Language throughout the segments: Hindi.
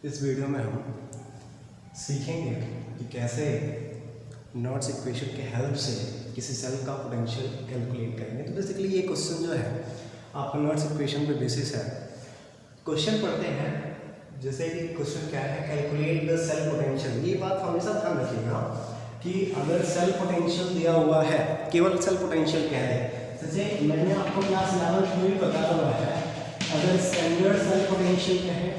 इस वीडियो में हम सीखेंगे कि कैसे नॉट्स इक्वेशन के हेल्प से किसी सेल का पोटेंशियल कैलकुलेट करेंगे। तो बेसिकली ये क्वेश्चन जो है आपका नॉट्स इक्वेशन पे बेसिस है। क्वेश्चन पढ़ते हैं, जैसे कि क्वेश्चन क्या है, कैलकुलेट द सेल पोटेंशियल। ये बात हमेशा ध्यान रखिएगा कि अगर सेल पोटेंशियल दिया हुआ है, केवल सेल पोटेंशियल कह दें, जैसे मैंने आपको क्लास 11 में भी बताया हुआ है, अगर स्टैंडर्ड सेल पोटेंशियल कहे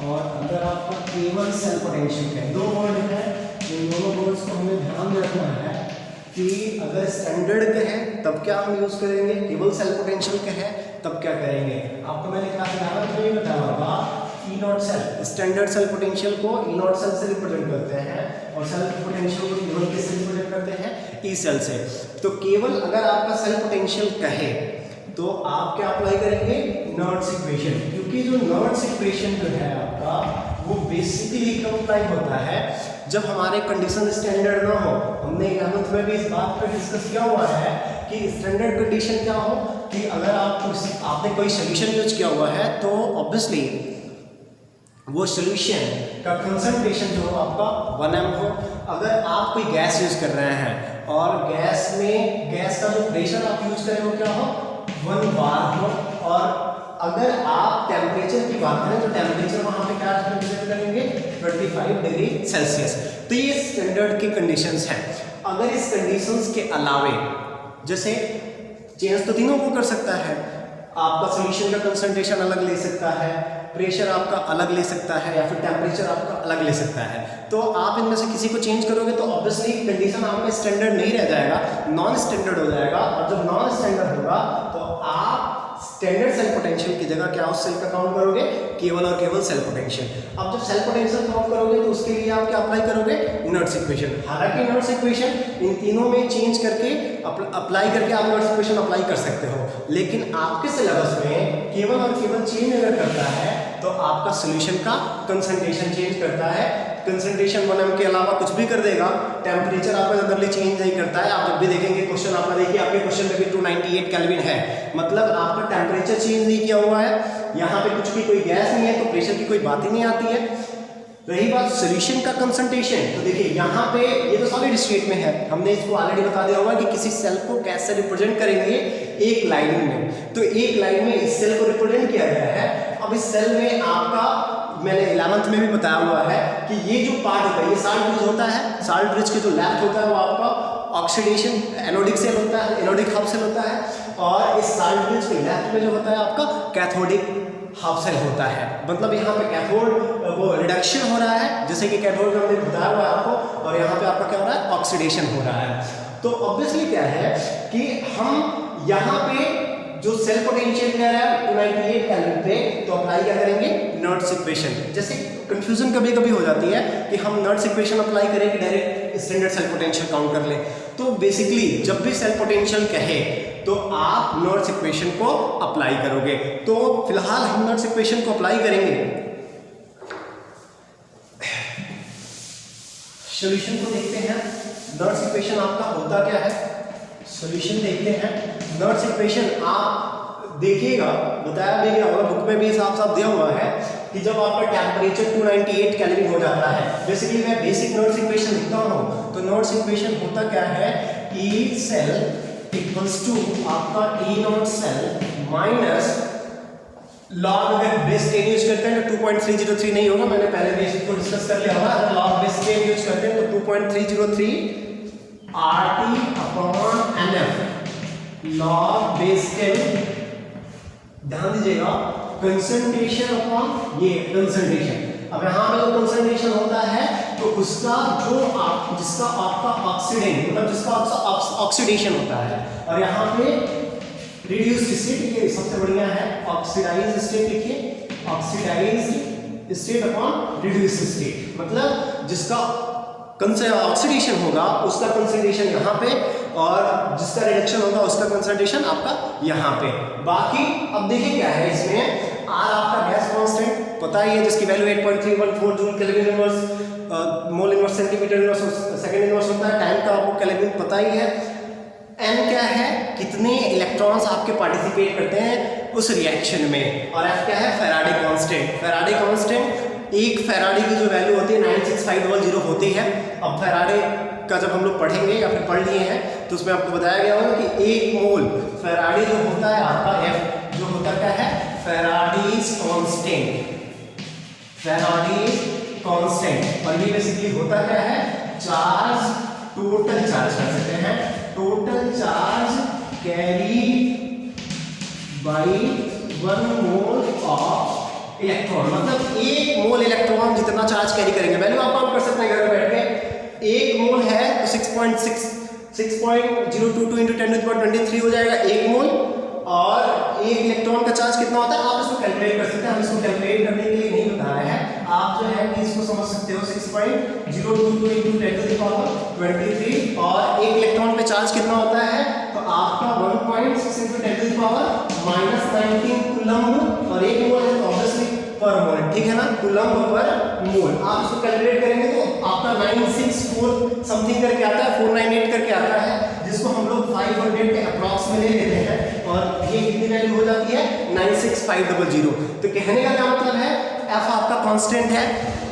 और अगर आपका केवल सेल पोटेंशियल कहे, दो वर्ड है, इन दोनों वर्ड्स को हमें ध्यान रखना है कि अगर स्टैंडर्ड कहे तब क्या हम यूज करेंगे, केवल सेल पोटेंशियल कहे तब क्या करेंगे। आपको मैंने क्लास 11 में भी बताया होगा, E naught cell, standard cell potential को ई नॉट सेल से रिप्रेजेंट करते हैं और सेल पोटेंशियल को केवल किससे रिप्रेजेंट करते हैं, ई सेल से। तो केवल अगर आपका सेल पोटेंशियल कहे तो आप क्या अप्लाई करेंगे, नॉट्स इक्वेशन, क्योंकि जो नॉट्स इक्वेशन जो है आपका वो बेसिकली कब अप्लाई होता है, जब हमारे कंडीशन स्टैंडर्ड ना हो। हमने 11th में भी इस बात पर डिस्कस किया हुआ है कि स्टैंडर्ड कंडीशन क्या हो, कि अगर आपने कोई सोल्यूशन यूज किया हुआ है तो ऑब्वियसली वो सोल्यूशन का कंसंट्रेशन जो हो आपका 1m हो। अगर आप कोई गैस यूज कर रहे हैं और गैस का जो प्रेशर आप यूज करें वो क्या हो, 1 बार हो। और अगर आप टेम्परेचर की बात करें तो टेम्परेचर वहां पे क्या रिप्रेजेंट करेंगे, 25 डिग्री सेल्सियस। तो ये स्टैंडर्ड की कंडीशंस हैं। अगर इस कंडीशंस के अलावे, जैसे चेंज तो तीनों को कर सकता है, आपका सॉल्यूशन का कंसंट्रेशन अलग ले सकता है, प्रेशर आपका अलग ले सकता है, या फिर टेम्परेचर आपका अलग ले सकता है। तो आप इनमें से किसी को चेंज करोगे तो ऑब्वियसली कंडीशन आपका स्टैंडर्ड नहीं रह जाएगा, नॉन स्टैंडर्ड हो जाएगा। और जब नॉन स्टैंडर्ड होगा तो आप स्टैंडर्ड सेल पोटेंशियल की जगह क्या उस सेल का काउंट करोगे, केवल और केवल सेल पोटेंशियल। अब जब सेल पोटेंशियल काउंट करोगे तो उसके लिए आप क्या अप्लाई करोगे, नॉट्स इक्वेशन। हालांकि नॉट्स इक्वेशन इन तीनों में चेंज करके अप्लाई करके आप नॉट्स इक्वेशन अप्लाई कर सकते हो, लेकिन आपके सिलेबस में केवल और केवल चेंज अगर करता है तो आपका सॉल्यूशन का कंसंट्रेशन चेंज करता है। कंसंट्रेशन 1m के अलावा कुछ भी कर देगा, टेम्परेचर आपका जनरली चेंज नहीं करता है। आप जब भी देखेंगे क्वेश्चन, आपका देखिए आपके क्वेश्चन में भी 298 केल्विन है, मतलब आपका टेम्परेचर चेंज नहीं किया हुआ है, यहाँ पे कुछ भी कोई गैस नहीं है तो प्रेशर की कोई बात ही नहीं आती है। रही बात सॉल्यूशन का कंसंट्रेशन, तो देखिए यहाँ पे ये तो सॉलिड स्टेट में है, हमने इसको ऑलरेडी बता दिया होगा कि किसी सेल को कैसे रिप्रेजेंट करेंगे, एक लाइन में। तो एक लाइन में इस सेल को रिप्रेजेंट किया गया है। अब इस सेल में आपका, मैंने 11th में भी बताया हुआ है कि ये जो पार्ट होता है, ये साल्ट ब्रिज होता है, साल्ट ब्रिज के जो लेफ्ट होता है वो आपका ऑक्सीडेशन एनोडिक सेल होता है, एनोडिक हाफ सेल होता है, और इस साल्ट ब्रिज के लेफ्ट में जो होता है आपका कैथोडिक हाफ सेल होता है। मतलब यहाँ पे कैथोड वो रिडक्शन हो रहा है, जैसे कि कैथोड में हमने बताया हुआ है आपको, और यहाँ पे आपका क्या हो रहा है, ऑक्सीडेशन हो रहा है। तो ऑब्वियसली क्या है कि हम यहाँ पे जो सेल पोटेंशियल कह रहा है 298 केल्विन पे, तो अप्लाई क्या करेंगे, नॉट्स इक्वेशन। जैसे कंफ्यूजन कभी कभी हो जाती है कि हम नॉट्स इक्वेशन अप्लाई करें कि direct standard cell potential count कर लें। तो बेसिकली जब भी सेल पोटेंशियल कहे तो आप नॉट्स इक्वेशन को अप्लाई करोगे। तो फिलहाल हम नॉट्स इक्वेशन को अप्लाई करेंगे। सॉल्यूशन को देखते हैं, नॉट्स इक्वेशन आपका होता क्या है, सॉल्यूशन देखते हैं। नॉट्स इक्वेशन आप देखिएगा, बताया भी गया होगा, बुक में भी साफ साफ दिया हुआ है कि जब आपका टेम्परेचर 298 केल्विन हो जाता है, बेसिकली मैं बेसिक नॉट्स इक्वेशन लिखता हूँ। तो नॉट्स इक्वेशन होता क्या है, ई सेल इक्वल्स टू आपका ई नॉट सेल माइनस लॉग, अगर बेस 10 यूज करते हैं तो 2.303 नहीं होगा, मैंने पहले भी इसको डिस्कस कर लिया होगा। अगर लॉग बेस 10 यूज करते हैं तो 2.303 RT/NF लॉग बेस 10। ध्यान दीजिएगा, कंसंट्रेशन अपॉन ये कंसंट्रेशन। अब यहाँ पे जो कंसंट्रेशन होता है तो उसका जिसका आपका ऑक्सीडेंट, मतलब जिसका ऑक्सीडेशन होता है, और यहाँ पे रिड्यूस्ड स्टेट, ये सबसे बढ़िया है, ऑक्सीडाइज्ड स्टेट लिखिए, oxidised state upon reduced state, मतलब जिसका ऑक्सीडेशन होगा उसका कंसंट्रेशन यहाँ पे, और जिसका रिडक्शन होगा उसका कंसंट्रेशन आपका यहाँ पे। बाकी अब देखिए क्या है इसमें, आर आपका गैस कांस्टेंट पता ही है, जिसकी value 8.314 joule kelvin inverse mole inverse centimetre inverse second inverse होता है। टाइम का आपको केल्विन पता ही है। एन क्या है, कितने इलेक्ट्रॉन्स आपके पार्टिसिपेट करते हैं उस रिएक्शन में, और एफ क्या है, फैराडे कांस्टेंट। फैराडे कांस्टेंट, एक फैराडे की जो वैल्यू होती है 96500 होती है। अब फैराडे का जब हम लोग पढ़ेंगे या फिर पढ़ लिए हैं तो उसमें आपको बताया गया होगा कि एक मोल फैराडे जो होता है आपका एफ जो होता क्या है, फैराडेज कांस्टेंट, फैराडेज कांस्टेंट। और ये बेसिकली होता क्या है, चार्ज, टोटल चार्ज कर सकते हैं, total charge carry by 1 mole of electron. मतलब एक मोल इलेक्ट्रॉन जितना चार्ज कैरी करेंगे, वैल्यू आप काउंट कर सकते हैं घर में बैठ के। एक मोल है तो 6.022 इंटू 10⁻23 हो जाएगा एक मोल, और एक इलेक्ट्रॉन का चार्ज कितना होता है आप इसको कैलकुलेट कर सकते हैं। हम इसको कैलकुलेट करने के लिए नहीं बताया है, आप जो है कि इसको समझ सकते हो 6.022 इंटू 10⁻23, और एक इलेक्ट्रॉन पे चार्ज कितना होता है तो आपका 1.6 इंटू 10⁻−19 कूलम्ब, और एक मोल है तो ऑब्वियसली पर मोल, ठीक है ना, कूलम्ब पर मोल। आप इसको कैलकुलेट करेंगे तो आपका 964 समथिंग करके आता है, 498 करके आता है, जिसको हम लोग 500 के अप्रॉक्स में ले लेते हैं, और ये कितनी वैल्यू हो जाती है 96500। तो कहने का क्या मतलब है, एफ आपका कांस्टेंट है,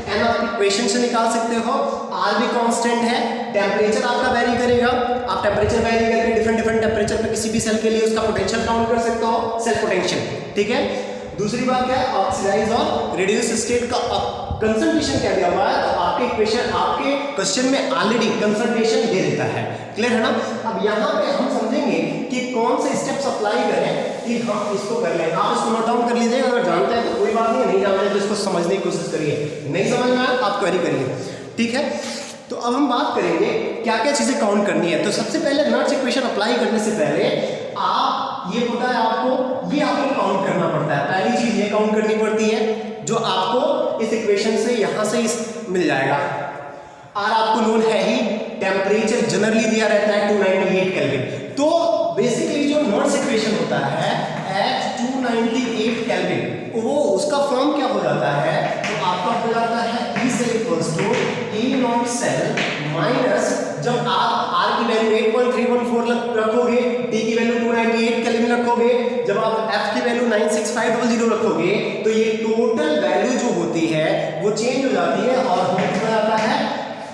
एन आप इक्वेशन से निकाल सकते हो, आर भी कांस्टेंट है, टेम्परेचर आपका वेरी करेगा, आप टेम्परेचर वेरी करके डिफरेंट टेम्परेचर पे किसी भी सेल के लिए उसका पोटेंशियल काउंट कर सकते हो, सेल पोटेंशियल, ठीक है। दूसरी बात क्या है, ऑक्सीडाइज और रिड्यूस स्टेट का कंसंट्रेशन क्या दिया हुआ है, तो आपके इक्वेशन, आपके क्वेश्चन में ऑलरेडी कंसंट्रेशन दे देता है, क्लियर है ना। अब यहाँ पे हम समझेंगे कि कौन से स्टेप्स अप्लाई करें कि हम इसको कर लें। आप इसको नोट डाउन कर लीजिए, अगर जानते हैं तो कोई बात नहीं जानते हैं तो इसको समझने की कोशिश करिए, नहीं समझ में आया आप क्वेरी करिए, ठीक है। तो अब हम बात करेंगे क्या क्या चीजें काउंट करनी है। तो सबसे पहले नर्स इक्वेशन अप्लाई करने से पहले आप ये पता है आपको, ये आपको काउंट करना पड़ता है। पहली चीज ये काउंट करनी पड़ती है जो आपको इस इक्वेशन से यहां से मिल जाएगा। आर आपको नोन है ही, टेम्परेचर जनरली दिया रहता है 298 केल्विन। तो बेसिकली जो नॉर्स इक्वेशन होता है एट 298 केल्विन, वो उसका फॉर्म क्या हो जाता है, तो आपका हो जाता है E cell equals to E naught cell minus, जब आप R की वैल्यू 8.314 रखोगे, T की वैल्यू 298 केल्विन रखोगे, जब आप F की वैल्यू 96500 रखोगे, तो ये टोटल वैल्यू जो होती है वो चेंज हो जाती है और हो जाता है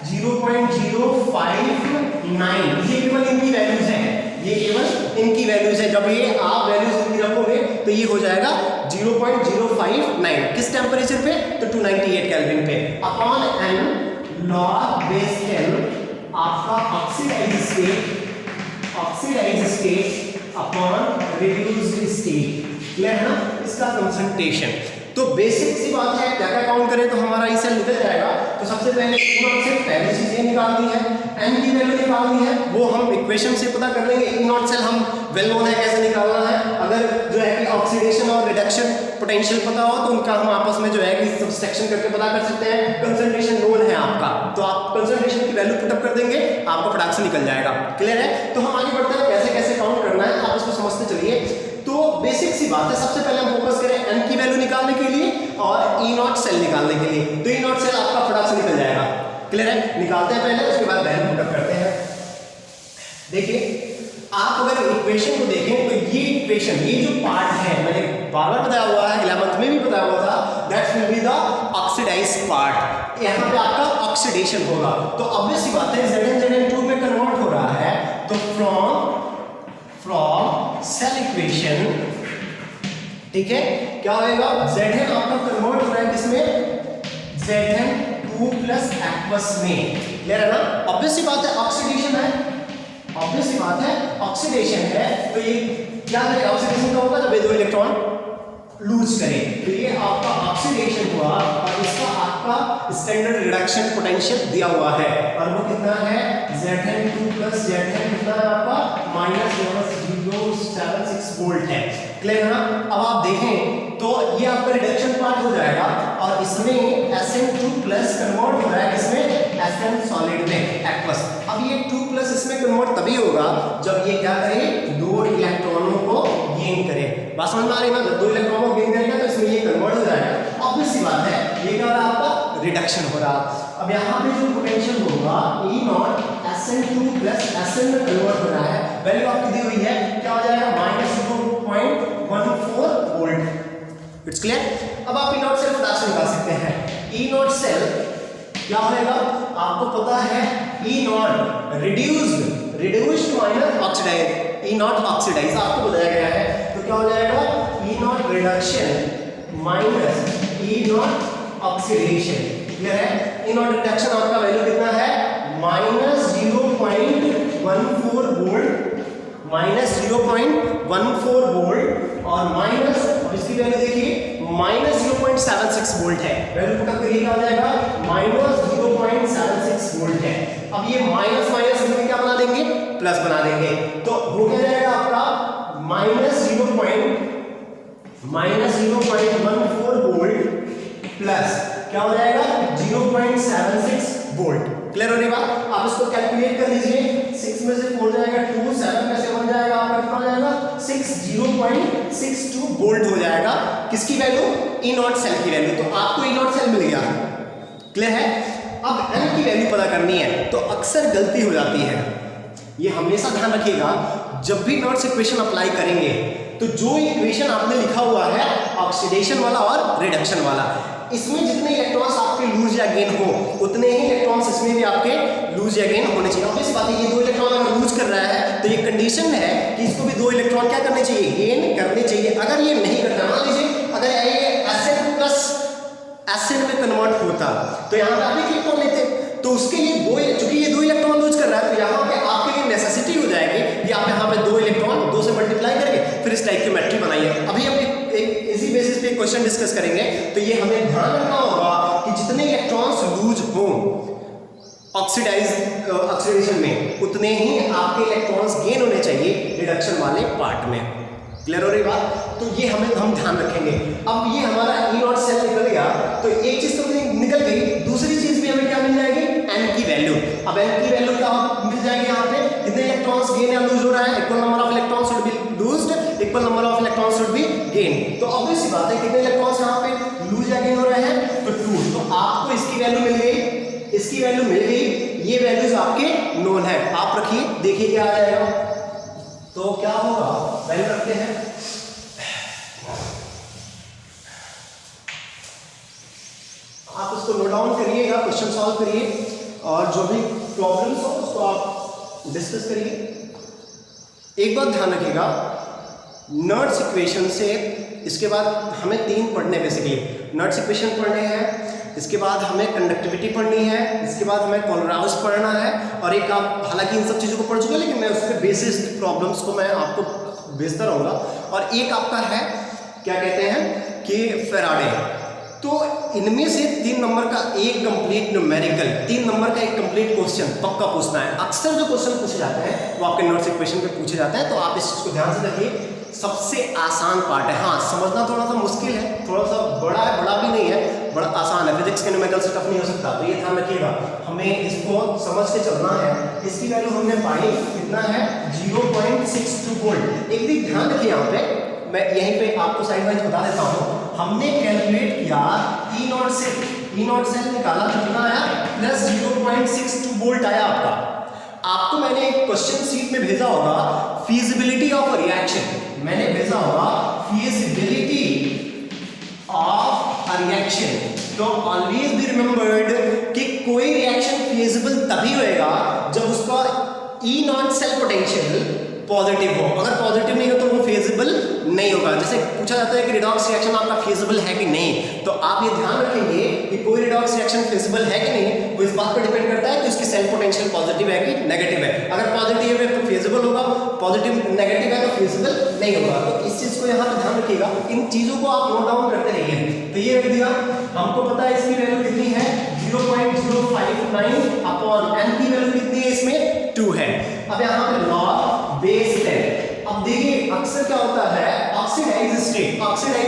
0.059। ये केवल इनकी वैल्यूज है, ये केवल इनकी वैल्यूज है। जब ये आप वैल्यूज इनकी रखोगे तो ये हो जाएगा 0.059 किस टेम्परेचर पे, तो 298 केल्विन पे, अपॉन n log base 10 आपका oxidised state upon reduced state, clear है ना, इसका कंसंट्रेशन। तो बेसिक सी बात है, क्या क्या काउंट करें तो हमारा ई सेल निकल जाएगा। तो सबसे पहले ई नॉट सेल, पहली चीज ये निकालनी है, एन की वैल्यू निकालनी है, वो हम इक्वेशन से पता कर लेंगे। ई नॉट सेल हम वेल नोन है कैसे निकालना है, अगर जो है कि ऑक्सीडेशन और रिडक्शन पोटेंशियल पता हो तो उनका हम आपस में जो है कि सब्सट्रैक्शन करके पता कर सकते हैं। कंसंट्रेशन नोन है आपका, तो आप कंसंट्रेशन की वैल्यू पुटअप कर देंगे, आपका फटाक से निकल जाएगा, क्लियर है। तो हम आगे बढ़ते हैं, कैसे कैसे काउंट करना है आप इसको समझते चलिए। तो बेसिक सी बात है, सबसे पहले हम फोकस करें एन की वैल्यू निकालने के लिए और ई नॉट सेल निकालने के लिए। तो ई नॉट सेल आपका फटाक से निकल जाएगा, क्लियर है। निकालते हैं पहले, उसके बाद वैल्यू पुटअप करते हैं। देखिए आप अगर इक्वेशन को देखें तो ये इक्वेशन, ये जो पार्ट है, मैंने बार बार बताया हुआ है, 11th में भी बताया हुआ था, that will be the oxidised part. यहाँ पे आपका ऑक्सीडेशन होगा, तो ऑब्वियस सी बात है Zn2 में कन्वर्ट हो रहा है, तो फ्रॉम सेल इक्वेशन, ठीक है, क्या होगा, Zn आपका कन्वर्ट हो रहा है किसमें, Zn2 प्लस एक्वस में, क्लियर है ना। ऑब्वियस सी बात है ऑक्सीडेशन है, ऑब्वियस सी बात है ऑक्सीडेशन है, तो ये क्या करेगा, ऑक्सीडेशन का होगा जब ये दो इलेक्ट्रॉन लूज करें, तो ये आपका ऑक्सीडेशन हुआ और इसका आपका स्टैंडर्ड रिडक्शन पोटेंशियल दिया हुआ है, और वो कितना है Zn2 प्लस Zn कितना है आपका -0.076 वोल्ट है, क्लियर है ना। अब आप देखें तो ये आपका रिडक्शन पार्ट हो जाएगा और इसमें Sn2 प्लस कन्वर्ट हो रहा है किसमें, Sn सॉलिड में, एक्वस। अब ये 2 प्लस इसमें कन्वर्ट तभी होगा जब ये क्या करे, दो इलेक्ट्रॉनों को गेन करे। बात समझ में आ रही है ना, जब दो इलेक्ट्रॉनों को गेन करेगा तो इसमें ये कन्वर्ट हो जाएगा, ऑब्वियस सी बात है। ये क्या हो रहा है आपका, रिडक्शन हो रहा। अब यहाँ पे जो पोटेंशियल होगा E not Sn2 plus Sn में कन्वर्ट हो रहा है, वैल्यू आपकी दी हुई है, क्या हो जाएगा -0.14 वोल्ट। It's clear. अब आप ई नॉट सेल फटाक से निकाल सकते हैं। ई नॉट सेल क्या होगा आपको पता है, E naught reduced minus oxidise, E naught oxidise आपको बताया गया है, तो क्या हो जाएगा E naught reduction minus E naught oxidation. Clear है। ई नॉट रिडक्शन आपका वैल्यू कितना है -0.14 वोल्ट, -0.14 वोल्ट और माइनस, इसकी वैल्यू देखिए -0.76 वोल्ट है। वैल्यू पुट अप करिए, क्या हो जाएगा -0.76 वोल्ट है। अब ये माइनस माइनस हम क्या बना देंगे, प्लस बना देंगे, तो हो क्या जाएगा आपका -0.14 वोल्ट प्लस क्या हो जाएगा 0.76 वोल्ट। क्लियर हो रही बात। आप इसको कैलकुलेट कर लीजिए, 6 में से 4 जाएगा 2, 7 में से 1 जाएगा आपका कितना हो जाएगा 6, 0.62 वोल्ट हो जाएगा। किसकी वैल्यू, ई नॉट सेल की वैल्यू। तो आपको ई नॉट सेल मिल गया। क्लियर है। अब एन की वैल्यू पता करनी है, तो अक्सर गलती हो जाती है, ये हमेशा ध्यान रखिएगा, जब भी नॉट्स इक्वेशन अप्लाई करेंगे तो जो इक्वेशन आपने लिखा हुआ है ऑक्सीडेशन वाला और रिडक्शन वाला, इसमें जितने इलेक्ट्रॉन्स आपके लूज या गेन हो उतने ही इलेक्ट्रॉन्स इसमें भी आपके लूज या गेन होने चाहिए। ऑब्वियस बात है, ये 2 इलेक्ट्रॉन अगर लूज कर रहा है तो ये कंडीशन है कि इसको भी 2 इलेक्ट्रॉन क्या करने चाहिए, गेन करने चाहिए। अगर ये नहीं करता, मान लीजिए अगर ये एसिड प्लस एसिड में कन्वर्ट होता तो यहाँ पे आप एक इलेक्ट्रॉन लेते, तो उसके लिए चूंकि ये 2 इलेक्ट्रॉन लूज कर रहा है तो यहाँ पे आपके लिए नेसेसिटी हो जाएगी कि आप यहाँ पे 2 इलेक्ट्रॉन 2 से मल्टीप्लाई करके फिर इस टाइप की मैट्रिक्स बनाइए। अभी हम एक इसी बेसिस पे क्वेश्चन डिस्कस करेंगे, तो ये हमें ध्यान रखना होगा कि जितने इलेक्ट्रॉन्स लूज हो ऑक्सीडेशन में उतने ही आपके इलेक्ट्रॉन्स गेन होने चाहिए रिडक्शन वाले पार्ट में। क्लियर हो रही बात। तो ये हम ध्यान रखेंगे। अब ये हमारा ई नॉट सेल निकल गया, तो एक चीज तो निकल गई, दूसरी चीज भी हमें क्या मिल जाएगी, एन की वैल्यू। अब एन की वैल्यू क्या मिल जाएगी, यहाँ पे कितने इलेक्ट्रॉन्स गेन या लूज हो रहा है, equal number of electrons should be लूज्ड, equal number of electrons should be gain. तो ऑब्वियस सी बात है कितने इलेक्ट्रॉन्स यहाँ पे लूज या गेन हो रहे हैं, तो 2। तो आपको इसकी वैल्यू मिल गई, इसकी वैल्यू मिल गई, ये वैल्यूज आपके नोन है। आप रखिए, देखिए क्या आ जाएगा। तो क्या होगा, वैल्यू रखते हैं, आप उसको नोट डाउन करिएगा, क्वेश्चन सॉल्व करिए और जो भी प्रॉब्लम्स हो उसको आप डिस्कस करिए। एक बात ध्यान रखिएगा, नॉट्स इक्वेशन से इसके बाद हमें 3 पढ़ने, बेसिकली नॉट्स इक्वेशन पढ़ने हैं, इसके बाद हमें कंडक्टिविटी पढ़नी है, इसके बाद हमें कोलोराइज पढ़ना है, और एक आप हालांकि इन सब चीज़ों को पढ़ चुके, लेकिन मैं उसके बेसिस प्रॉब्लम्स को मैं आपको भेजता रहूँगा। और एक आपका है क्या कहते हैं कि फेराडे। तो इनमें से 3 नंबर का एक कंप्लीट न्यूमेरिकल, 3 नंबर का एक कंप्लीट क्वेश्चन पक्का पूछना है। अक्सर जो क्वेश्चन पूछे जाते हैं वो आपके नोट्स इक्वेशन पे पूछे जाते हैं, तो आप इस चीज़ को ध्यान से रखिए। सबसे आसान पार्ट है, हाँ समझना थोड़ा सा मुश्किल है, थोड़ा सा बड़ा है, बड़ा भी नहीं है, बड़ा आसान है। फिजिक्स के न्यूमेरिकल से टफ नहीं हो सकता, तो ये ध्यान रखिएगा, हमें इसको समझ के चलना है। इसकी वैल्यू हमने पाई कितना है 0.62 वोल्ट। एक चीज ध्यान रखिए, यहाँ पे मैं यहीं पे आपको साइड वाइज बता देता हूँ। हमने कैलकुलेट किया ई नॉट सेल निकाला, कितना आया +0.62 वोल्ट आया आपका। आपको मैंने एक क्वेश्चन सीट में भेजा होगा फीजिबिलिटी ऑफ रिएक्शन, मैंने भेजा होगा फीजिबिलिटी ऑफ रिएक्शन। तो ऑलवेज बी रिमेंबर्ड कि कोई रिएक्शन फीजिबल तभी होएगा जब उसका ई नॉट सेल पोटेंशियल पॉजिटिव हो। अगर पॉजिटिव नहीं हो तो वो फेजिबल नहीं होगा। जैसे पूछा जाता है कि रिडॉक्स रिएक्शन आपका फेजिबल है कि नहीं, तो आप ये ध्यान रखेंगे कि कोई रिडॉक्स रिएक्शन फेजिबल है कि नहीं, वो इस बात पर डिपेंड करता है कि उसकी सेल पोटेंशियल पॉजिटिव है कि नेगेटिव है। अगर पॉजिटिव है तो फेजिबल होगा, पॉजिटिव नेगेटिव है तो फेजिबल नहीं होगा। तो इस चीज को यहाँ पे ध्यान रखिएगा, इन चीजों को आप नोट डाउन करते रहिए। तो ये रख दिया, हमको पता है इसकी वैल्यू कितनी है 0.059 अपॉन एन की वैल्यू कितनी है, इसमें 2 है। अब यहाँ पे लॉग बेस 10। अब देखिए अक्सर क्या होता है, ऑक्सीडाइज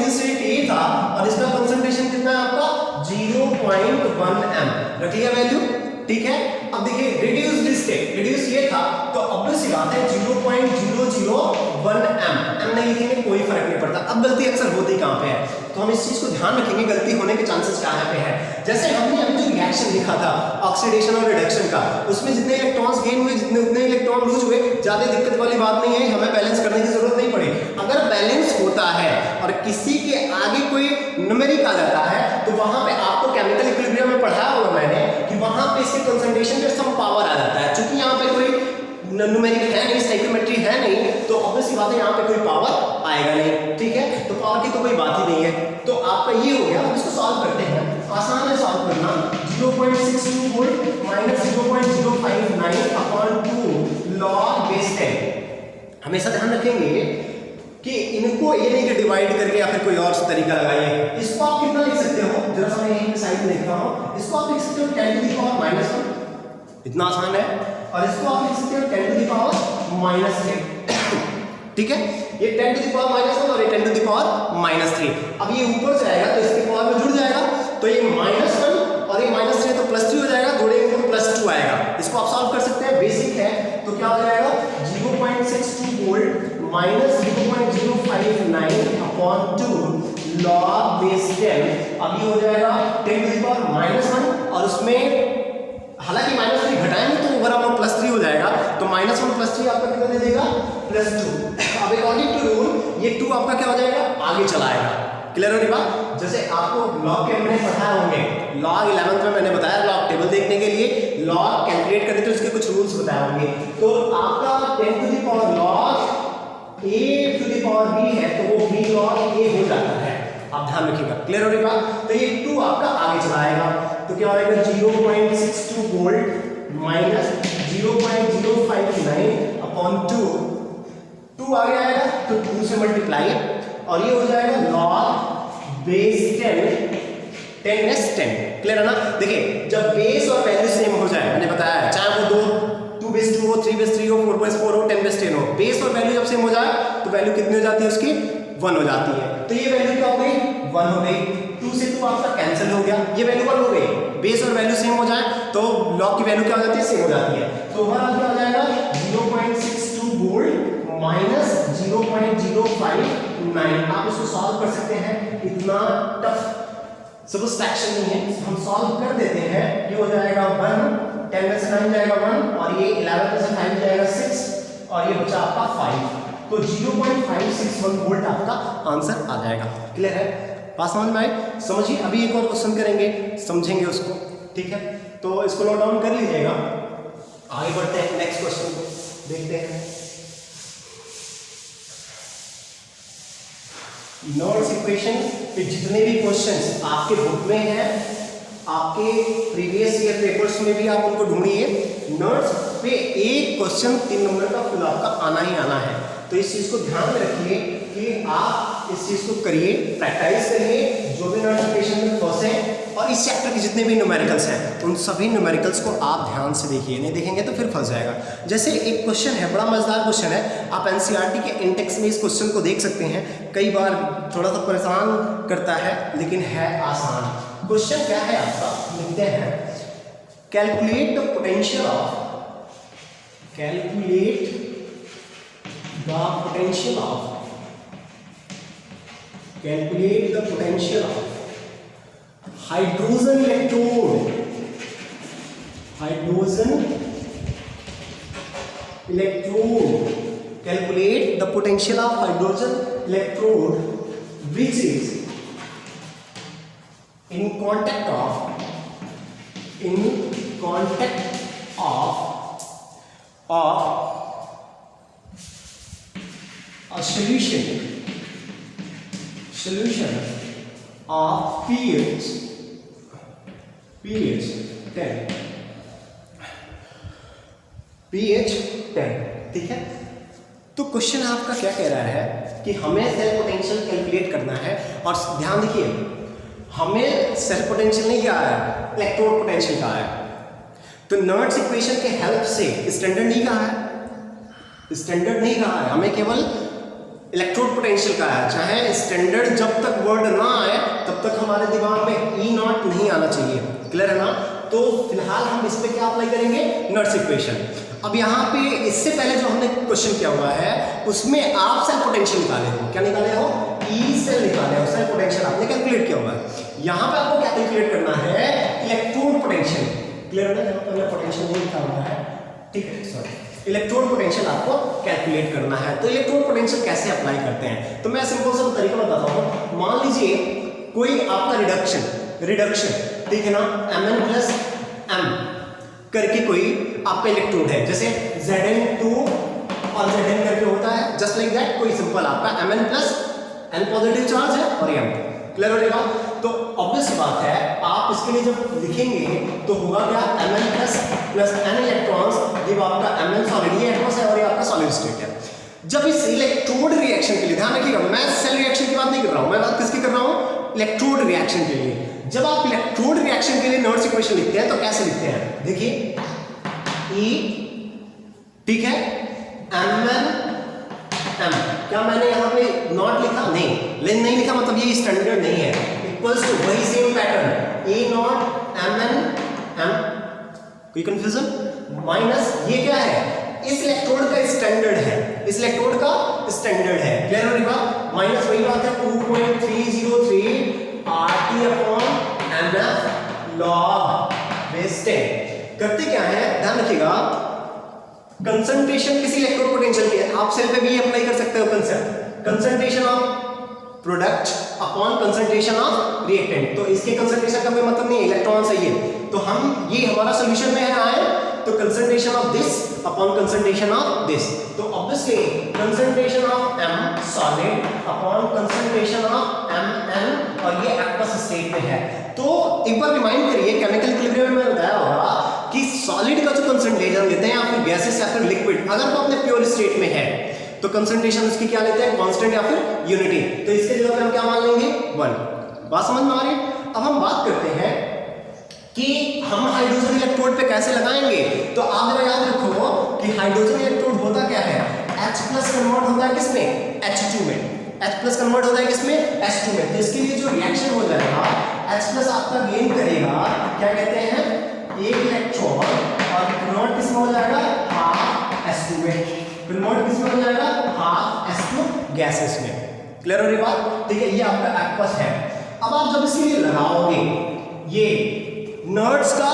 स्टेट ये था और इसका कंसंट्रेशन कितना है आपका 0.1 m, रख लिया वैल्यू, ठीक है। अब देखिए रिड्यूस्ड स्टेट, रिड्यूस ये था, तो ऑब्वियस सी बात है 0.001 m नहीं लिखेंगे कोई फर्क नहीं पड़ता। अब गलती अक्सर होती कहाँ पे है, तो हम इस चीज को ध्यान रखेंगे, गलती होने के चांसेस कहाँ पे है। जैसे हमने अभी जो रिएक्शन लिखा था ऑक्सीडेशन और रिडक्शन का, उसमें जितने इलेक्ट्रॉन्स गेन हुए उतने इलेक्ट्रॉन लूज हुए, ज़्यादा दिक्कत वाली बात नहीं है, हमें बैलेंस करने की जरूरत नहीं पड़ी। अगर बैलेंस होता है और किसी के आगे कोई न्यूमेरिक आ जाता है तो वहां पे आपको केमिकल इक्विलिब्रियम में पढ़ाया होगा मैंने कि वहां पे इसके कंसंट्रेशन पे सम पावर आ जाता है। चूंकि यहाँ पे कोई न्यूमेरिक है नहीं, स्टोइकियोमेट्री है नहीं, तो ऑब्वियस बात है यहाँ पे कोई पावर आएगा नहीं, ठीक है। तो पावर की तो कोई बात ही नहीं है। तो आपका ये हो गया। अब इसको सॉल्व करते हैं, आसान है सॉल्व करना। 0.62 volt minus 0.059 upon 2 log base 10। हमेशा ध्यान रखेंगे कि इनको ये नहीं कि डिवाइड करके या फिर कोई और तरीका लगाइए। इसको आप कितना लिख सकते हो, जरा सा मैं यहीं पे साइड में लिख रहा हूं, इसको आप लिख सकते हो 10 टू द पावर -1, इतना आसान है। और इसको आप लिख सकते हो 10 टू द पावर -3, ठीक है। ये 10 टू द पावर -1 और ये 10 टू द पावर -3। अब ये ऊपर जाएगा तो इसके पावर में जुड़ जाएगा, तो ये -1 और ये -3 तो +3 हो जाएगा, जोड़ेंगे तो +2 आएगा। इसको आप सॉल्व कर सकते हैं, बेसिक है। तो क्या हो जाएगा 0.62 volt minus 0.059 upon 2 log base 10। अब ये हो जाएगा 10 टू द पावर -1 और उसमें हालांकि -3 घटाएंगे तो बराबर +3 हो जाएगा, तो -1 +3 आपका कितना दे देगा +2। अब अकॉर्डिंग टू रूल ये 2 आपका क्या हो जाएगा, आगे चला आएगा। क्लियर हो रही बात। जैसे आपको लॉग के मैंने पढ़ाए होंगे, लॉग 11th में मैंने बताया लॉग टेबल देखने के लिए लॉग कैलकुलेट करने के उसके कुछ रूल्स बताए होंगे। तो आपका 10 to the power log a to the power b है तो वो b log a हो जाता है, आप ध्यान रखिएगा। क्लियर हो रही बात। तो ये 2 आपका आगे चला आएगा, तो क्या हो जाएगा 0.62 वोल्ट माइनस 0.059 अपॉन 2 आगे आएगा तो 2 से मल्टीप्लाई और ये हो जाएगा log बेस 10 क्लियर है ना। देखिए जब बेस और वैल्यू सेम हो जाए, मैंने बताया है चाहे वो 2 बेस 2 हो, 3 बेस 3 हो, 4 बेस 4 हो, 10 बेस 10 हो, बेस और वैल्यू जब सेम हो जाए तो वैल्यू कितनी हो जाती है उसकी 1 हो जाती है। तो ये वैल्यू क्या हो गई 1 हो गई, 2 से 2 आपका कैंसिल हो गया, ये वैल्यू 1 हो गई। बेस और वैल्यू सेम हो जाए तो लॉग की वैल्यू क्या हो जाती है, सेम हो जाती है। तो ओवरऑल क्या हो जाएगा 0.62 वोल्ट माइनस 0.059। आप इसको सॉल्व कर सकते हैं, इतना टफ सब्सट्रैक्शन नहीं है, हम सॉल्व कर देते हैं। ये हो जाएगा 1, 10 में से 9 जाएगा 1 और ये 11 में से 5 जाएगा 6 और ये बचा आपका 5, तो 0.561 वोल्ट आपका आंसर आ जाएगा। क्लियर है, बात समझ में आई। समझिए अभी एक और क्वेश्चन करेंगे, समझेंगे उसको, ठीक है। तो इसको नोट डाउन कर लीजिएगा, आगे बढ़ते हैं नेक्स्ट क्वेश्चन को देखते हैं। नोट्स इक्वेशन पे जितने भी क्वेश्चंस आपके बुक में हैं, आपके प्रीवियस ईयर पेपर्स में भी आप उनको ढूंढिए। नोट्स पे एक क्वेश्चन 3 नंबर का फिर आपका आना ही आना है, तो इस चीज को ध्यान में रखिए कि आप इस चीज को करिए, प्रैक्टिस करिए। जो भी नोट्स इक्वेशन में फंसे और इस चैप्टर के जितने भी न्यूमेरिकल्स हैं उन सभी न्यूमेरिकल्स को आप ध्यान से देखिए, नहीं देखेंगे तो फिर फंस जाएगा। जैसे एक क्वेश्चन है, बड़ा मजेदार क्वेश्चन है, आप एनसीईआरटी के इंडेक्स में इस क्वेश्चन को देख सकते हैं। कई बार थोड़ा सा परेशान करता है लेकिन है आसान। क्वेश्चन क्या है आपका, लिखते हैं calculate the potential of hydrogen electrode calculate the potential of hydrogen electrode which is in contact of a solution of pH 10, ठीक है। तो क्वेश्चन आपका क्या कह रहा है कि हमें सेल पोटेंशियल कैलकुलेट करना है, और ध्यान देखिए हमें सेल पोटेंशियल नहीं कहा है, इलेक्ट्रोड पोटेंशियल कहा है। तो नोट्स इक्वेशन के हेल्प से स्टैंडर्ड नहीं कहा है, हमें केवल इलेक्ट्रोड पोटेंशियल कहा है। चाहे स्टैंडर्ड जब तक वर्ड ना आए तब तक हमारे दिमाग में ई नॉट नहीं आना चाहिए। क्लियर है ना। तो फिलहाल हम इस पे क्या अप्लाई करेंगे, नोट्स इक्वेशन। अब यहाँ पे इससे पहले जो हमने क्वेश्चन किया हुआ है उसमें आप सेल पोटेंशियल निकाले हो, क्या निकाले हो, ई सेल निकाले हो, सेल पोटेंशियल आपने कैलकुलेट किया हुआ है। यहाँ पे आपको क्या कैलकुलेट करना है, इलेक्ट्रोड पोटेंशियल। क्लियर है ना, यहाँ पर पोटेंशियल नहीं लिखा हुआ है, ठीक है, सॉरी, इलेक्ट्रोड पोटेंशियल आपको कैलकुलेट करना है। तो इलेक्ट्रोड पोटेंशियल कैसे अप्लाई करते हैं, तो मैं सिंपल सा तरीका बताता हूँ। मान लीजिए कोई आपका रिडक्शन ठीक है ना, Mn+m करके कोई आपका इलेक्ट्रोड है, जैसे Zn2 और Zn करके होता है, जस्ट लाइक दैट कोई सिंपल आपका Mn+n पॉजिटिव चार्ज है और m। क्लियर हो जाएगा। तो ऑब्वियस बात है, आप इसके लिए जब लिखेंगे तो होगा क्या, Mn+n इलेक्ट्रॉन्स, जब आपका Mn सॉलिड ये एक्वस है और ये आपका सॉलिड स्टेट है। जब इस इलेक्ट्रोड रिएक्शन के लिए, ध्यान रखिएगा मैं सेल रिएक्शन की बात नहीं कर रहा हूं, मैं बात किसकी कर रहा हूं, इलेक्ट्रोड रिएक्शन के लिए। जब आप इलेक्ट्रोड रिएक्शन के लिए नॉट्स इक्वेशन लिखते हैं तो कैसे लिखते हैं, देखिए E, ठीक है, Mn+m, क्या मैंने यहाँ पे नॉट लिखा, नहीं लिखा, मतलब ये स्टैंडर्ड नहीं है, इक्वल्स टू वही same pattern E0 Mn m, कोई कंफ्यूजन, माइनस ये क्या है, इस इलेक्ट्रोड का स्टैंडर्ड है, इस इलेक्ट्रोड का स्टैंडर्ड है। क्लियर हो रही बात, माइनस वही बात है 2.303 RT/mf log base 10। करते क्या है, ध्यान रखिएगा, कंसंट्रेशन किसी इलेक्ट्रोड पोटेंशियल की है, आप सेल पे भी अप्लाई कर सकते हो concept, concentration of product upon concentration of reactant. तो इसके कंसंट्रेशन का कोई मतलब नहीं है, इलेक्ट्रॉन्स है ये, तो हम ये हमारा सॉल्यूशन में आए तो concentration of this upon concentration of this, तो obviously concentration of m solid upon concentration of Mn, और ये एक्वस स्टेट में है। तो एक बार रिमाइंड करिए, केमिकल इक्विलिब्रियम में बताया होगा कि सॉलिड का जो कंसंट्रेशन लेते हैं या फिर गैसेस या फिर लिक्विड, अगर वो अपने प्योर स्टेट में है तो कंसंट्रेशन उसकी क्या लेते हैं, कांस्टेंट या फिर यूनिटी। तो इसके जगह पे हम क्या मान लेंगे, 1। बात समझ में आ रही है। अब हम बात करते हैं कि हम हाइड्रोजन इलेक्ट्रोड पे कैसे लगाएंगे। तो आप जरा याद रखो कि हाइड्रोजन इलेक्ट्रोड होता क्या है, H+ कन्वर्ट होता है किसमें, H2 में, H+ कन्वर्ट होता है किसमें, H2 में। तो इसके लिए जो रिएक्शन हो जाएगा, H+ आपका गेन करेगा, क्या कहते हैं, एक इलेक्ट्रॉन, और कन्वर्ट किसमें हो जाएगा, हाफ H2 में, कन्वर्ट किसमें हो जाएगा, हाफ H2 गैसेस में। क्लियर हो रही बात, ठीक है, ये आपका एक्वस है। अब आप जब इसके लिए लगाओगे ये नर्ड्स का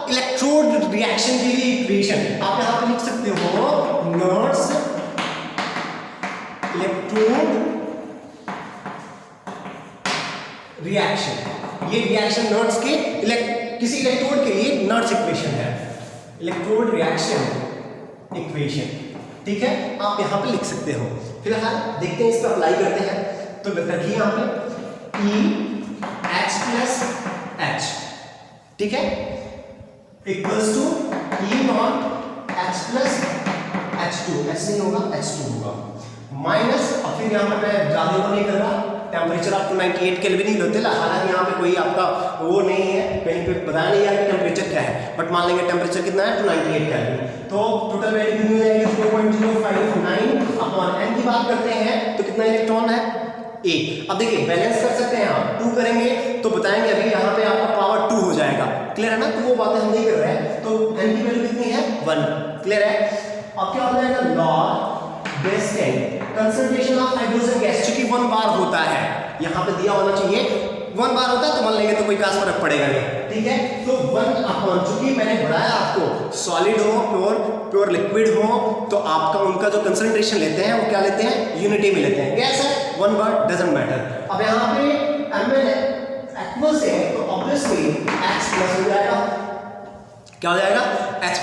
इलेक्ट्रोड रिएक्शन के लिए इक्वेशन, आप यहां पे लिख सकते हो नर्ड्स इलेक्ट्रोड रिएक्शन। ये रिएक्शन नर्ड्स के किसी इलेक्ट्रोड के लिए नर्ड्स इक्वेशन है, इलेक्ट्रोड रिएक्शन इक्वेशन, ठीक है, आप यहां पे लिख सकते हो। फिलहाल देखते हैं, इसको अप्लाई करते हैं। तो रखिए यहां पे EH+H, ठीक है, equals to E0 H+H2, H नहीं होगा H2 होगा, माइनस, और फिर यहाँ पे मैं ज्यादा तो नहीं कर रहा, टेम्परेचर आपको 98 केल्विन ही होते हैं, हालांकि यहाँ पे कोई आपका वो नहीं है, कहीं पे बताया नहीं है कि टेम्परेचर क्या है, बट मान लेंगे टेम्परेचर कितना है, 298 केल्विन। तो टोटल वैल्यू कितनी हो जाएगी, 0.059 अपॉन n की बात करते हैं तो कितना इलेक्ट्रॉन है, 1। अब देखिए बैलेंस कर सकते हैं आप, 2 करेंगे तो बताएंगे अभी यहाँ पे आपका पावर 2 हो जाएगा। क्लियर है ना, तो वो बातें हम नहीं कर रहे हैं। तो n की वैल्यू कितनी है, 1। क्लियर है। अब क्या हो जाएगा, log base 10 concentration of hydrogen gas, चूंकि 1 बार होता है, यहाँ पे दिया होना चाहिए 1 बार होता है, तो मान लेंगे तो कोई खास फर्क पड़ेगा नहीं, ठीक है। तो 1 अपॉन, चूंकि मैंने बढ़ाया आपको, सॉलिड हो प्योर लिक्विड हो, तो आपका उनका जो कंसंट्रेशन लेते हैं वो क्या लेते हैं, यूनिटी में लेते हैं। गैस है 1 बार डजंट मैटर। अब यहाँ पे Mn एक्वस है तो ऑब्वियसली H+ हो जाएगा, क्या हो जाएगा, H+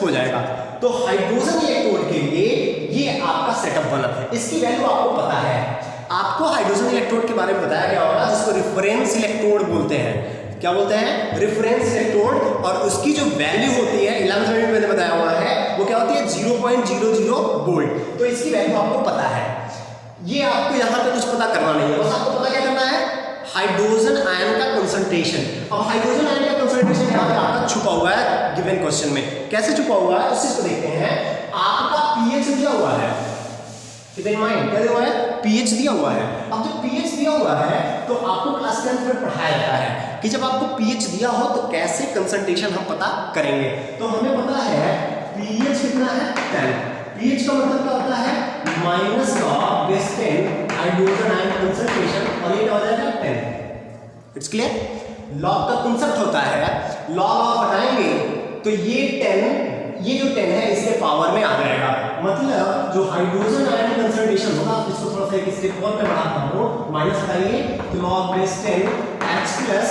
हो जाएगा। तो हाइड्रोजन इलेक्ट्रोड के लिए ये आपका सेटअप बना है, इसकी वैल्यू आपको पता है। आपको हाइड्रोजन इलेक्ट्रोड के बारे में बताया गया होगा, जिसको रिफरेंस इलेक्ट्रोड बोलते हैं। क्या बोलते हैं, रिफरेंस इलेक्ट्रोड, और उसकी जो वैल्यू होती है 11th में मैंने बताया हुआ है, वो क्या होती है 0.00 वोल्ट। तो इसकी वैल्यू आपको पता है, ये आपको यहाँ पे कुछ पता करना नहीं है, बस आपको पता क्या करना है, हाइड्रोजन आयन का कंसंट्रेशन। अब हाइड्रोजन आयन का कंसंट्रेशन यहाँ पे आपका छुपा हुआ है गिवन क्वेश्चन में। कैसे छुपा हुआ है उस चीज को देखते हैं। आपका पीएच दिया हुआ है, कीप इन माइंड क्या दिया हुआ है, पीएच दिया हुआ है। अब जब पीएच दिया हुआ है तो आपको क्लास 10 में पढ़ाया जाता है कि जब आपको पीएच दिया हो तो कैसे कंसंट्रेशन हम पता करेंगे। तो हमें पता है पीएच कितना है, 10। पीएच का मतलब क्या होता है, माइनस का बेस 10 हाइड्रोजन आयन कंसंट्रेशन, और ये क्या हो जाएगा 10। It's clear. लॉग का कंसेप्ट होता है, लॉग ऑफ हटाएंगे तो ये 10 है इसके पावर में आ जाएगा। मतलब जो हाइड्रोजन आयन कंसंट्रेशन होगा, इसको थोड़ा सा एक स्टेप और मैं बढ़ाता हूँ, माइनस हटाइए तो log base 10 H plus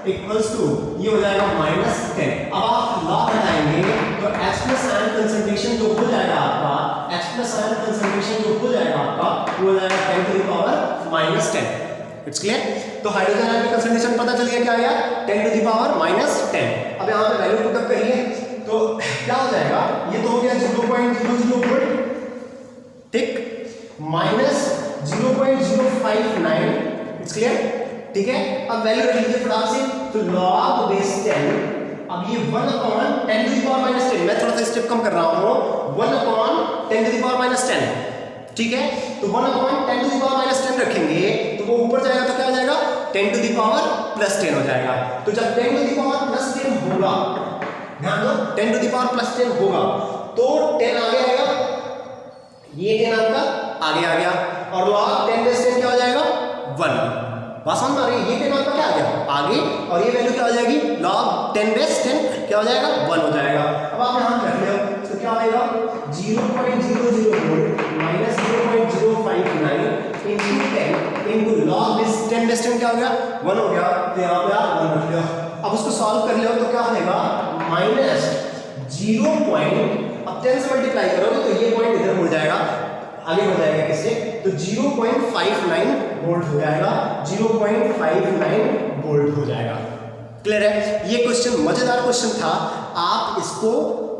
equals to ये हो जाएगा -10। अब आप लॉग हटाएंगे तो H प्लस आयन कंसंट्रेशन जो हो जाएगा आपका, H प्लस आयन कंसंट्रेशन जो हो जाएगा आपका वो हो जाएगा 10 to the power -10। It's clear. तो हाइड्रोजन आयन का कंसंट्रेशन पता चल गया, क्या आया 10 टू द पावर -10। अब यहाँ पे वैल्यू पुटअप करिए तो क्या हो जाएगा, ये तो हो गया 0.00 वोल्ट, ठीक, -0.059। इट्स क्लियर, ठीक है। अब वैल्यू रख लीजिए फटाक से, तो log बेस 10, अब ये 1/10 टू द पावर -10, मैं थोड़ा सा स्टेप कम कर रहा हूँ, 1/10 टू द पावर -10, ठीक है। तो 1/10 टू द पावर -10 रखेंगे तो वो ऊपर जाएगा तो क्या हो जाएगा 10 टू द पावर +10 हो जाएगा। तो जब 10 टू द पावर +10 होगा, ध्यान दो 10 टू द पावर +10 होगा तो 10 आगे आएगा, ये 10 आपका आगे आ गया, और log 10 बेस 10 क्या हो जाएगा 1। बात समझ में आ रही है, ये 10 आपका क्या आ गया आगे, और ये वैल्यू क्या हो जाएगी log 10 बेस 10 क्या हो जाएगा 1 हो जाएगा। अब आप यहाँ रख लो तो क्या आएगा 0.00 volt -0.059 into 10 into log base 10 base 10 क्या हो गया 1 हो गया। तो यहाँ पे आप 1 रख लो। अब उसको सॉल्व कर लो तो क्या आएगा -0. अब 10 से मल्टीप्लाई करोगे तो ये पॉइंट इधर मुड़ जाएगा, आगे बढ़ जाएगा किससे, तो 0.59 वोल्ट हो जाएगा, 0.59 वोल्ट हो जाएगा। क्लियर है। ये क्वेश्चन मजेदार क्वेश्चन था, आप इसको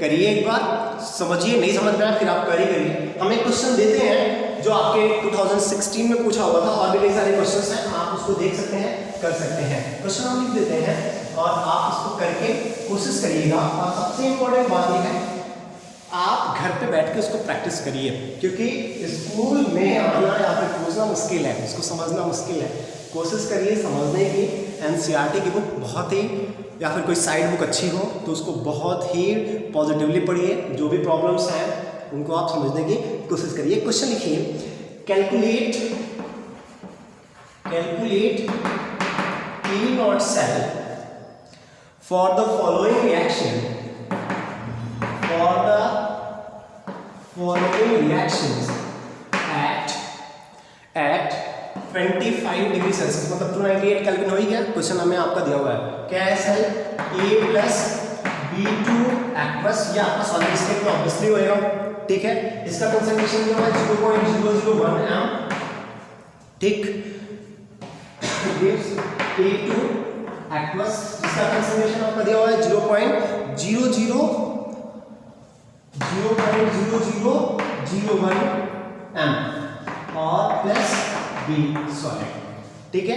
करिए एक बार, समझिए, नहीं समझ में आया फिर आप करिए। हम एक क्वेश्चन देते हैं जो आपके 2016 में पूछा हुआ था, और भी कई सारे क्वेश्चन हैं, आप उसको देख सकते हैं, कर सकते हैं। क्वेश्चन हम लिख देते हैं और आप इसको करके कोशिश करिएगा। और सबसे इंपॉर्टेंट बात यह है, आप घर पे बैठ के उसको प्रैक्टिस करिए, क्योंकि स्कूल में आना या फिर पूछना मुश्किल है, उसको समझना मुश्किल है। कोशिश करिए समझने की। एनसीईआरटी की बुक बहुत ही, या फिर कोई साइड बुक अच्छी हो तो उसको बहुत ही पॉजिटिवली पढ़िए, जो भी प्रॉब्लम्स हैं उनको आप समझने की कोशिश करिए। क्वेश्चन लिखिए, calculate P naught cell for the following reaction, for the following reactions at 25 degree Celsius, मतलब 298 केल्विन हो ही गया। क्वेश्चन हमें आपका दिया हुआ है, क्या है cell A plus B2 aqueous, ये आपका सॉलिड स्टेट में ऑब्वियसली होएगा, ठीक है। इसका कंसंट्रेशन जो है 0.001 m, ठीक। A2 एक्वस, जिसका कंसंट्रेशन आपका दिया हुआ है 0.0001 m, और प्लस B सॉलिड, ठीक है।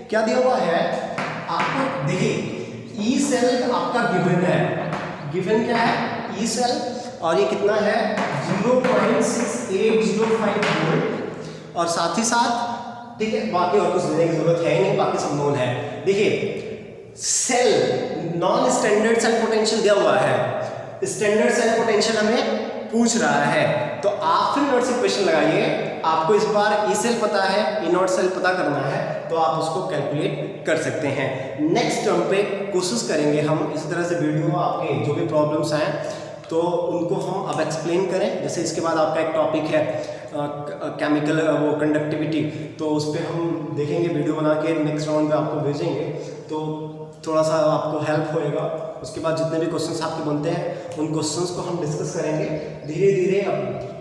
क्या दिया हुआ है आपको, देखिए ई सेल आपका गिवन है, गिवन क्या है ई सेल, और ये कितना है 0.6805 वोल्ट, और साथ ही साथ, ठीक है, बाकी और कुछ देने की जरूरत है ही नहीं, बाकी सब नोन है। देखिए cell non standard cell potential दिया हुआ है, स्टैंडर्ड सेल पोटेंशियल हमें पूछ रहा है, तो आप फिर नोट से क्वेश्चन लगाइए। आपको इस बार ई सेल पता है, ई नॉट सेल पता करना है, तो आप उसको कैलकुलेट कर सकते हैं। नेक्स्ट टर्म पे कोशिश करेंगे हम इस तरह से वीडियो, आपके जो भी प्रॉब्लम्स हैं तो उनको हम अब एक्सप्लेन करें। जैसे इसके बाद आपका एक टॉपिक है केमिकल वो कंडक्टिविटी, तो उस पर हम देखेंगे वीडियो बना के, नेक्स्ट राउंड में आपको भेजेंगे, तो थोड़ा सा आपको हेल्प होएगा। उसके बाद जितने भी क्वेश्चंस आपके बनते हैं उन क्वेश्चंस को हम डिस्कस करेंगे धीरे धीरे। अब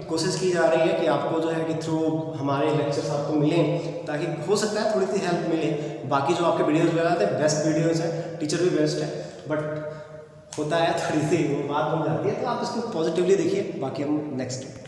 कोशिश की जा रही है कि आपको जो है कि थ्रू हमारे लेक्चर्स आपको मिलें, ताकि हो सकता है थोड़ी सी हेल्प मिले। बाकी जो आपके वीडियोज़ वगैरह थे बेस्ट वीडियोज़ हैं, टीचर भी बेस्ट है, बट होता है थोड़ी सी वो बात बन जाती है, तो आप इसको पॉजिटिवली देखिए। बाकी हम नेक्स्ट